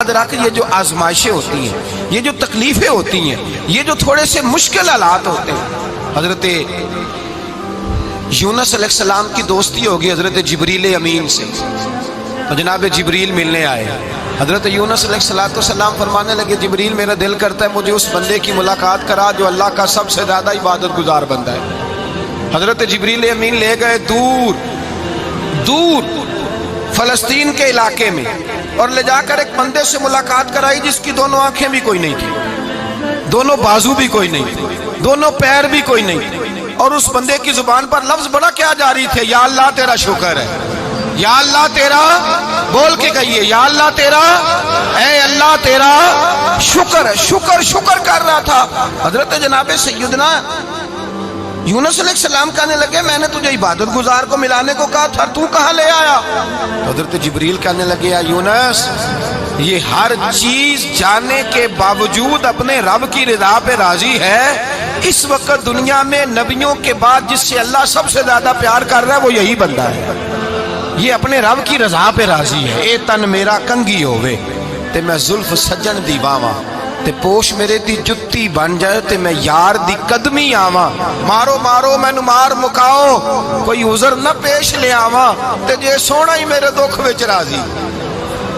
याद रख, ये जो आजमाइशें होती हैं, ये जो तकलीफें होती हैं, ये जो थोड़े से मुश्किल हालात होते हैं, हजरत यूनुस अलैहिस्सलाम की दोस्ती होगी हजरत जिब्रील अमीन से। तो जनाब जिब्रील मिलने आए, हजरत यूनुस अलैहिस्सलाम फरमाने लगे, जिब्रील मेरा दिल करता है मुझे उस बंदे की मुलाकात करा जो अल्लाह का सबसे ज्यादा इबादत गुजार बंदा है। हजरत जिब्रील अमीन ले गए दूर दूर फलस्तीन के इलाके में और ले जाकर एक बंदे से मुलाकात कराई जिसकी दोनों आंखें भी कोई नहीं थी, दोनों बाजू भी कोई नहीं थे, दोनों पैर भी कोई नहीं थे, और उस बंदे की जुबान पर लफ्ज बड़ा क्या जारी थे, या अल्लाह तेरा शुक्र है, या अल्लाह तेरा, बोल के कहिए, या अल्लाह तेरा, ऐ अल्लाह तेरा शुक्र है। शुक्र शुक्र कर रहा था। हजरत जनाब सैयदना यूनुस अलैहिस्सलाम कहने लगे, मैंने तुझे इबादत गुजार को मिलाने को कहा था, तू कहाँ ले आया? हजरत जिब्रील कहने लगे, या यूनुस, ये हर चीज जाने के बावजूद अपने रब की रिदा पे राजी है। इस वक्त दुनिया में नबियों के बाद जिससे अल्लाह सबसे ज्यादा प्यार कर रहा है वो यही बंदा है। ये अपने रब की रजा पे राजी है। ए तन मेरा कंगी होवे ते मैं जुल्फ सज्जन दी बावा, ते पोश मेरे दी जुत्ती बन जाए ते मैं यार दी कदमी आवा। मारो मारो मैनू मार मुकाओ, कोई उजर न पेश ले आवा, ते जे सोना ही मेरे दुख विच राजी,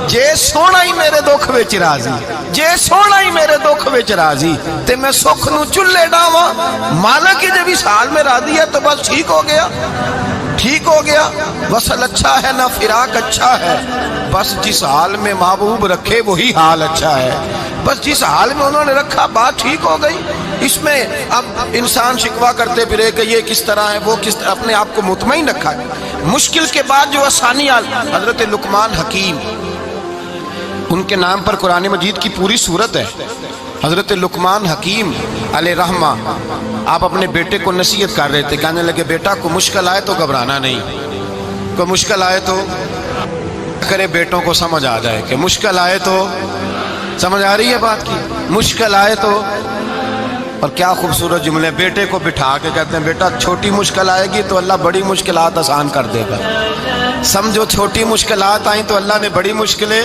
जे सोना ही मेरे दुख विच राजी, जे सोना ही मेरे दुख विच राजी, ते मैं सुख नू चुल्ले डावा। मालिक जब इस हाल में राजी है तो बस ठीक हो गया, ठीक हो गया। वसल अच्छा है ना फिराक अच्छा है, बस जिस हाल में महबूब रखे वही हाल अच्छा है। बस जिस हाल में उन्होंने रखा बात ठीक हो गई। इसमें अब इंसान शिकवा करते फिरे कि ये किस तरह है, वो किस तरह, अपने आप को मुतमईन रखा है। मुश्किल के बाद जो आसानी आई, हजरत लुकमान हकीम, उनके नाम पर कुरान मजीद की पूरी सूरत है। हजरत लुकमान हकीम अलैहिर्रहमा आप अपने बेटे को नसीहत कर रहे थे, कहने लगे, बेटा को मुश्किल आए तो घबराना नहीं, कोई मुश्किल आए तो करे, बेटों को समझ आ जाए कि मुश्किल आए तो, समझ आ रही है बात की, मुश्किल आए तो। और क्या खूबसूरत जुमले, बेटे को बिठा के कहते हैं, बेटा छोटी मुश्किल आएगी तो अल्लाह बड़ी मुश्किलात आसान कर देगा। समझो छोटी मुश्किलात आई तो अल्लाह ने बड़ी मुश्किलें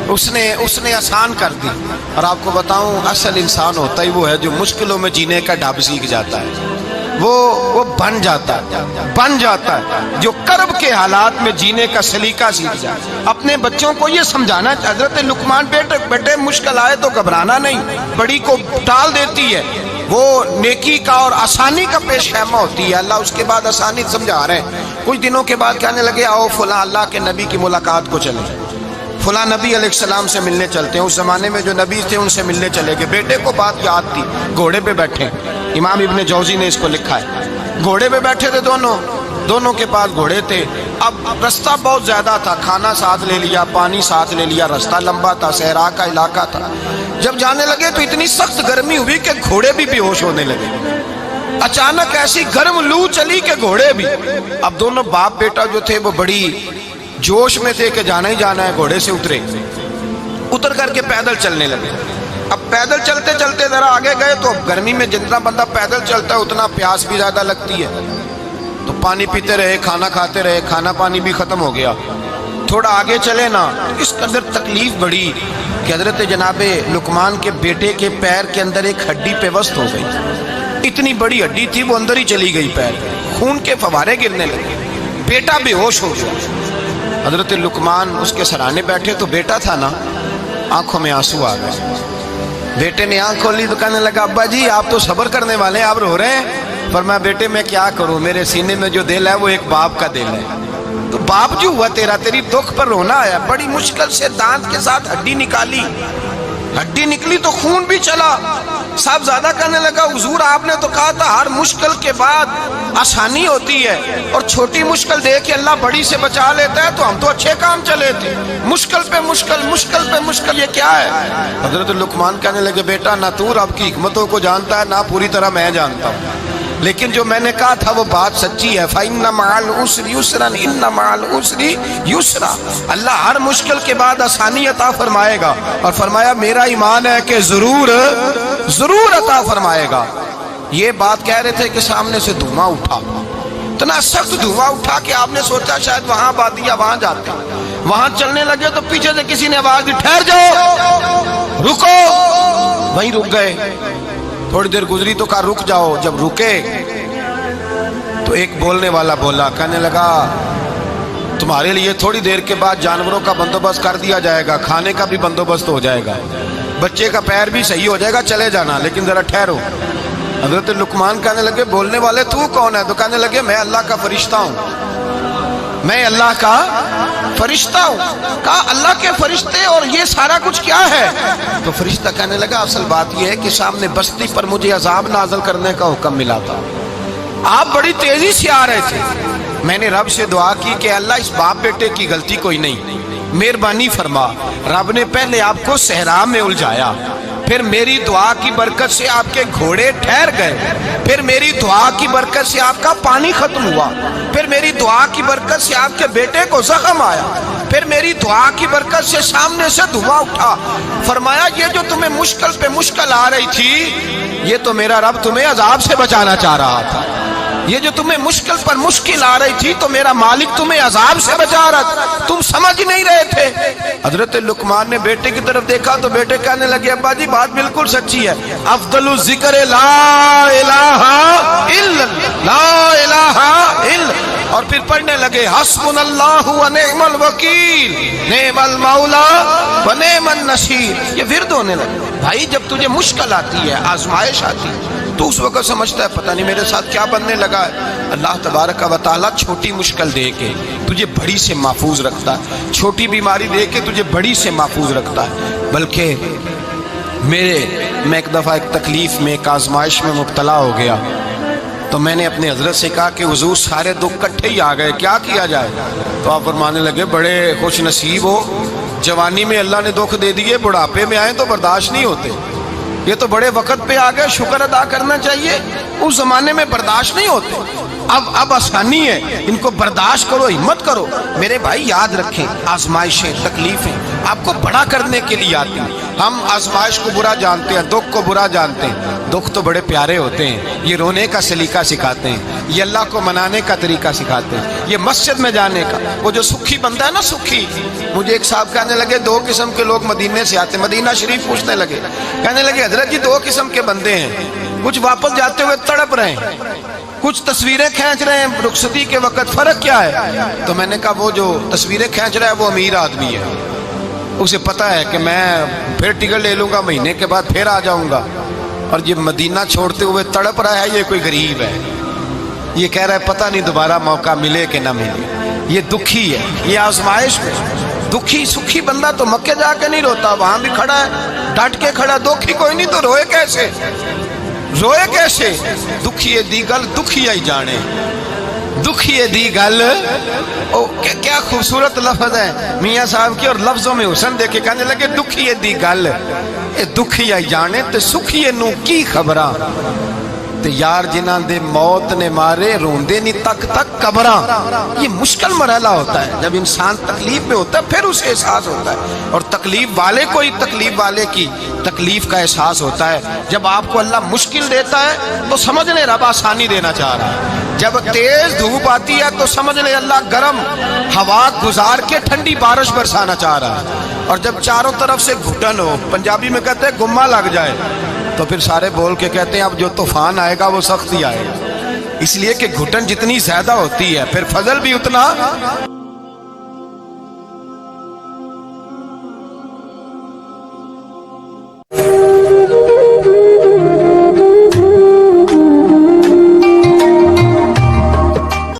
उसने आसान कर दी। और आपको बताऊं, असल इंसान होता ही वो है जो मुश्किलों में जीने का ढब सीख जाता है, वो बन जाता है, जो कर्ब के हालात में जीने का सलीका सीख जाता है। अपने बच्चों को ये समझाना, हजरत लुकमान, बेटे मुश्किल आए तो घबराना नहीं, बड़ी को टाल देती है, वो नेकी का और आसानी का पेश खैमा होती है। अल्लाह उसके बाद आसानी समझा रहे हैं। कुछ दिनों के बाद कहने लगे, आओ फला अल्लाह के नबी की मुलाकात को चले, फला नबी अलैहिस्सलाम से मिलने चलते हैं। उस जमाने में जो नबी थे उनसे मिलने चले गए। बेटे को बात याद थी, घोड़े पे बैठे, इमाम इब्ने जौजी ने इसको लिखा है, घोड़े पे बैठे थे दोनों के पास घोड़े थे। अब रास्ता बहुत ज्यादा था, खाना साथ ले लिया, पानी साथ ले लिया, रास्ता लंबा था, सहरा का इलाका था। जब जाने लगे तो इतनी सख्त गर्मी हुई कि घोड़े भी बेहोश होने लगे। अचानक ऐसी गर्म लू चली कि घोड़े भी। अब दोनों बाप बेटा जो थे वो बड़ी जोश में थे कि जाना ही जाना है। घोड़े से उतर करके पैदल चलने लगे। अब पैदल चलते चलते जरा आगे गए तो गर्मी में जितना बंदा पैदल चलता है उतना प्यास भी ज्यादा लगती है, तो पानी पीते रहे, खाना खाते रहे, खाना पानी भी खत्म हो गया। थोड़ा आगे चले ना, इस कदर तकलीफ बढ़ी कि हजरत जनाबे लुकमान के बेटे के पैर के अंदर एक हड्डी पेवस्त हो गई। इतनी बड़ी हड्डी थी, वो अंदर ही चली गई पैर, खून के फवारे गिरने लगे, बेटा बेहोश हो गया। हजरत लुकमान उसके सराहने बैठे तो बेटा था ना, आंखों में आंसू आ गए। बेटे ने आंख खोली तो कहने लगा, अब्बा जी आप तो सब्र करने वाले हैं, आप रो रहे हैं। पर मैं, बेटे मैं क्या करूं, मेरे सीने में जो दिल है वो एक बाप का दिल है। तो बाप जो हुआ तेरा, तेरी दुख पर रोना आया। बड़ी मुश्किल से दांत के साथ हड्डी निकाली, हड्डी निकली तो खून भी चला। साहब ज्यादा कहने लगा, हुजूर आपने तो कहा था हर मुश्किल के बाद आसानी होती है, और छोटी मुश्किल देख के अल्लाह बड़ी से बचा लेता है, तो हम तो अच्छे काम चले थे, मुश्किल पे मुश्किल, मुश्किल पे मुश्किल, ये क्या है? हजरत लुकमान कहने लगे, बेटा ना तू रब की हिकमतों को जानता है, ना पूरी तरह मैं जानता हूँ, लेकिन जो मैंने कहा था वो बात सच्ची है। फइन्ना मअल उसरि युस्रन, इन्ना मअल उसरि युस्रा। अल्लाह हर मुश्किल के बाद आसानी अता फरमाएगा, और फरमाया मेरा ईमान है कि जरूर अता फरमाएगा। ये बात कह रहे थे कि सामने से धुआं उठा, इतना सख्त धुआं उठा कि आपने सोचा शायद वहां बादिया वहां जाते। وہاں چلنے لگے تو پیچھے سے کسی نے آواز دی ٹھہر جاؤ رکو، وہیں رک گئے. تھوڑی دیر گزری تو کہا رک جاؤ. جب رکے تو ایک بولنے والا بولا، کہنے لگا تمہارے لیے تھوڑی دیر کے بعد جانوروں کا بندوبست کر دیا جائے گا، کھانے کا بھی بندوبست ہو جائے گا، بچے کا پیر بھی صحیح ہو جائے گا، چلے جانا لیکن ذرا ٹھہرو. حضرت لقمان کہنے لگے بولنے والے تو کون ہے؟ تو کہنے لگے میں اللہ کا فرشتہ ہوں، میں اللہ کا فرشتہ ہوں. کہا اللہ کے فرشتے اور یہ سارا کچھ کیا ہے؟ تو فرشتہ کہنے لگا اصل بات یہ ہے کہ سامنے بستی پر مجھے عذاب نازل کرنے کا حکم ملا تھا، آپ بڑی تیزی سے آ رہے تھے، میں نے رب سے دعا کی کہ اللہ اس باپ بیٹے کی غلطی کوئی نہیں، مہربانی فرما. رب نے پہلے آپ کو صحرا میں الجھایا، پھر میری دعا کی برکت سے آپ کے گھوڑے ٹھہر گئے، پھر میری دعا کی برکت سے آپ کا پانی ختم ہوا، پھر میری دعا کی برکت سے آپ کے بیٹے کو زخم آیا، پھر میری دعا کی برکت سے سامنے سے دھواں اٹھا. فرمایا یہ جو تمہیں مشکل پہ مشکل آ رہی تھی، یہ تو میرا رب تمہیں عذاب سے بچانا چاہ رہا تھا. یہ جو تمہیں مشکل پر مشکل آ رہی تھی تو میرا مالک تمہیں عذاب سے بچا رہا تھا، تم سمجھ نہیں رہے تھے. حضرت لقمان نے بیٹے کی طرف دیکھا تو بیٹے کہنے لگے ابا جی بات بالکل سچی ہے، افضل الذکر لا الہ الا لا الہ الا، اور پھر پڑھنے لگے حسبنا اللہ و نعم الوکیل نعم المولا و نعم النصیر. یہ ورد ہونے لگے. بھائی جب تجھے مشکل آتی ہے، آزمائش آتی ہے، تو اس وقت سمجھتا ہے پتہ نہیں میرے ساتھ کیا بننے لگا ہے. اللہ تبارک و تعالیٰ چھوٹی مشکل دے کے تجھے بڑی سے محفوظ رکھتا ہے، چھوٹی بیماری دے کے تجھے بڑی سے محفوظ رکھتا ہے. بلکہ میں ایک دفعہ ایک تکلیف میں ایک آزمائش میں مبتلا ہو گیا تو میں نے اپنے حضرت سے کہا کہ حضور سارے دکھ کٹھے ہی آ گئے، کیا کیا جائے؟ تو آپ فرمانے لگے بڑے خوش نصیب ہو، جوانی میں اللہ نے دکھ دے دیے، بڑھاپے میں آئے تو برداشت نہیں ہوتے. یہ تو بڑے وقت پہ آ گئے، شکر ادا کرنا چاہیے. اس زمانے میں برداشت نہیں ہوتے، اب آسانی ہے، ان کو برداشت کرو، ہمت کرو. میرے بھائی یاد رکھیں آزمائشیں تکلیفیں آپ کو بڑا کرنے کے لیے آتی ہیں. ہم آزمائش کو برا جانتے ہیں، دکھ کو برا جانتے ہیں. دکھ تو بڑے پیارے ہوتے ہیں، یہ رونے کا سلیقہ سکھاتے ہیں، یہ اللہ کو منانے کا طریقہ سکھاتے ہیں، یہ مسجد میں جانے کا. وہ جو سکھی بندہ ہے نا سکھی، مجھے ایک صاحب کہنے لگے دو قسم کے لوگ مدینے سے آتے، مدینہ شریف پوچھنے لگے، کہنے لگے حضرت جی دو قسم کے بندے ہیں، کچھ واپس جاتے ہوئے تڑپ رہے ہیں، کچھ تصویریں کھینچ رہے ہیں رخصتی کے وقت، فرق کیا ہے؟ تو میں نے کہا وہ جو تصویریں کھینچ رہا ہے وہ امیر آدمی ہے، اسے پتہ ہے کہ میں پھر ٹکٹ لے لوں گا، مہینے کے بعد پھر آ جاؤں گا. اور یہ مدینہ چھوڑتے ہوئے تڑپ رہا ہے، یہ کوئی غریب ہے، یہ کہہ رہا ہے پتہ نہیں دوبارہ موقع ملے کہ نہ ملے. یہ دکھی ہے، یہ آزمائش میں دکھی. سکھی بندہ تو مکے جا کے نہیں روتا، وہاں بھی کھڑا ہے ڈٹ کے کھڑا. دکھی کوئی نہیں تو روئے کیسے؟ روئے کیسے؟ دکھی دی گل دکھی آئی جانے، دکھی دی گل. کیا خوبصورت لفظ ہے میاں صاحب کی، اور لفظوں میں حسن دیکھے. کہنے لگے دکھی دی گل اے دکھی آئی جانے تے سکھی نو کی خبراں تے یار جنہاں دے موت نے مارے روندے نہیں تک تک قبراں. یہ مشکل مرحلہ ہوتا ہے، جب انسان تکلیف میں ہوتا ہے پھر اسے احساس ہوتا ہے. اور تکلیف والے کو ہی تکلیف والے کی تکلیف کا احساس ہوتا ہے. جب آپ کو اللہ مشکل دیتا ہے تو سمجھ لیں رب آسانی دینا چاہ رہا ہے. جب تیز دھوپ آتی ہے تو سمجھ لیں اللہ گرم ہوا گزار کے ٹھنڈی بارش برسانا چاہ رہا ہے. اور جب چاروں طرف سے گھٹن ہو، پنجابی میں کہتے ہیں گما لگ جائے، تو پھر سارے بول کے کہتے ہیں اب جو طوفان آئے گا وہ سخت ہی آئے گا. اس لیے کہ گھٹن جتنی زیادہ ہوتی ہے پھر فضل بھی اتنا